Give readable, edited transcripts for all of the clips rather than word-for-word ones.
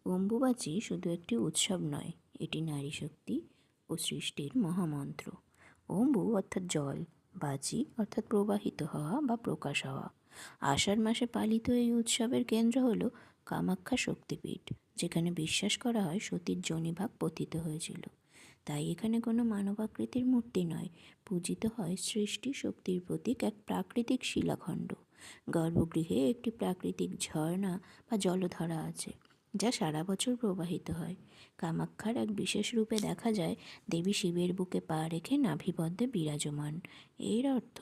অম্বুবাচী শুধু একটি উৎসব নয়, এটি নারী শক্তি ও সৃষ্টির মহামন্ত্র। অম্বু অর্থাৎ জল, বাচী অর্থাৎ প্রবাহিত হওয়া বা প্রকাশ হওয়া। আষাঢ় মাসে পালিত এই উৎসবের কেন্দ্র হল কামাখ্যা শক্তিপীঠ, যেখানে বিশ্বাস করা হয় সতীর যোনিভাগ পতিত হয়েছিল। তাই এখানে কোনো মানবাকৃতির মূর্তি নয়, পূজিত হয় সৃষ্টি শক্তির প্রতীক এক প্রাকৃতিক শিলাখণ্ড। গর্ভগৃহে একটি প্রাকৃতিক ঝর্ণা বা জলধারা আছে, যা সারা বছর প্রবাহিত হয়। কামাখ্যার এক বিশেষ রূপে দেখা যায় দেবী শিবের বুকে পা রেখে নাভিবদ্ধে বিরাজমান। এর অর্থ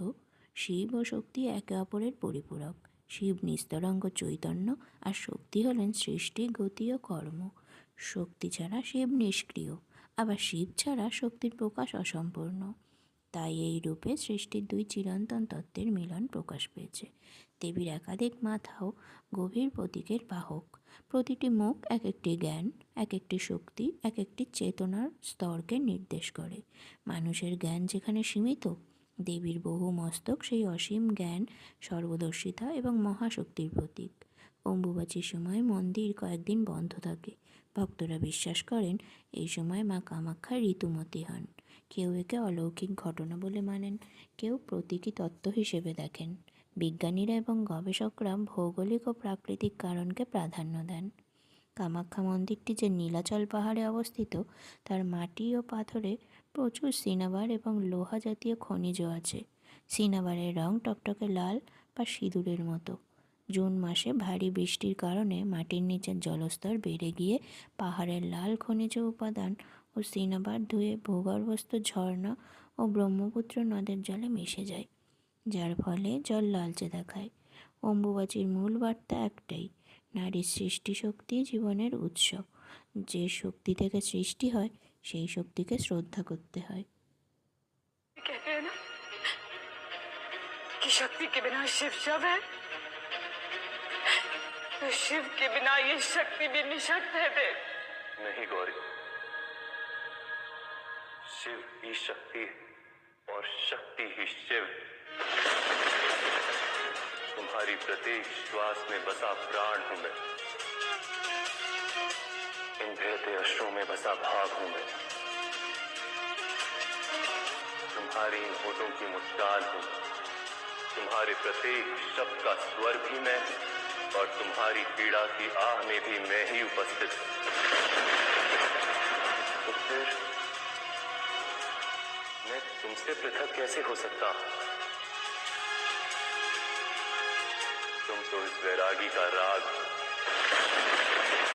শিব ও শক্তি একে অপরের পরিপূরক। শিব নিস্তরঙ্গ চৈতন্য, আর শক্তি হলেন সৃষ্টি, গতি ও কর্ম। শক্তি ছাড়া শিব নিষ্ক্রিয়, আবার শিব ছাড়া শক্তির প্রকাশ অসম্পূর্ণ। তাই এই রূপে সৃষ্টির দুই চিরন্তন তত্ত্বের মিলন প্রকাশ পেয়েছে। দেবীর একাধিক মাথাও গভীর প্রতীকের বাহক। প্রতিটি মুখ এক একটি জ্ঞান, এক একটি শক্তি, এক একটি চেতনার স্তরকে নির্দেশ করে। মানুষের জ্ঞান যেখানে সীমিত, দেবীর বহু মস্তক সেই অসীম জ্ঞান, সর্বদর্শিতা এবং মহাশক্তির প্রতীক। অম্বুবাচীর সময় মন্দির কয়েকদিন বন্ধ থাকে। ভক্তরা বিশ্বাস করেন এই সময় মা কামাখ্যা ঋতুমতী হন। কেউ একে অলৌকিক ঘটনা বলে মানেন, কেউ প্রতীকী তত্ত্ব হিসেবে দেখেন। বিজ্ঞানীরা এবং গবেষকরা ভৌগোলিক ও প্রাকৃতিক কারণকে প্রাধান্য দেন। কামাখ্যা মন্দিরটি যে নীলাচল পাহাড়ে অবস্থিত, তার মাটি ও পাথরে প্রচুর সিনাবার এবং লোহা জাতীয় খনিজ আছে। সিনাবারের রং টকটকে লাল বা সিঁদুরের মতো। জুন মাসে ভারী বৃষ্টির কারণে মাটির নিচের জলস্তর বেড়ে গিয়ে পাহাড়ের লাল খনিজ উপাদান ও সিনাবার ধুয়ে ভূগর্ভস্থ ঝর্ণা ও ব্রহ্মপুত্র নদের জলে মিশে যায়, যার ফলে জল লালচে দেখায়। অম্বুবাচীর মূল বার্তা একটাই: নারীর সৃষ্টি শক্তি জীবনের উৎস। যে শক্তি থেকে সৃষ্টি হয়, সেই শক্তিকে শ্রদ্ধা করতে হয়। कहते हैं ना कि शक्ति के बिना शिव शव है, तो शिव के बिना ये शक्ति भी निशक्त है। देव नहीं गौरी, शिव ही शक्ति और शक्ति ही शिव। तुम्हारी प्रत्येक श्वास में बसा प्राण हूं मैं, इन बहते अश्रों में बसा भाव हूं मैं, तुम्हारी इन होठों की मुस्कान हूं, तुम्हारे प्रत्येक शब्द का स्वर भी मैं, और तुम्हारी पीड़ा की आह में भी मैं ही उपस्थित। तो फिर मैं तुमसे पृथक कैसे हो सकता हूं? तुम तो इस वैरागी का राग हो।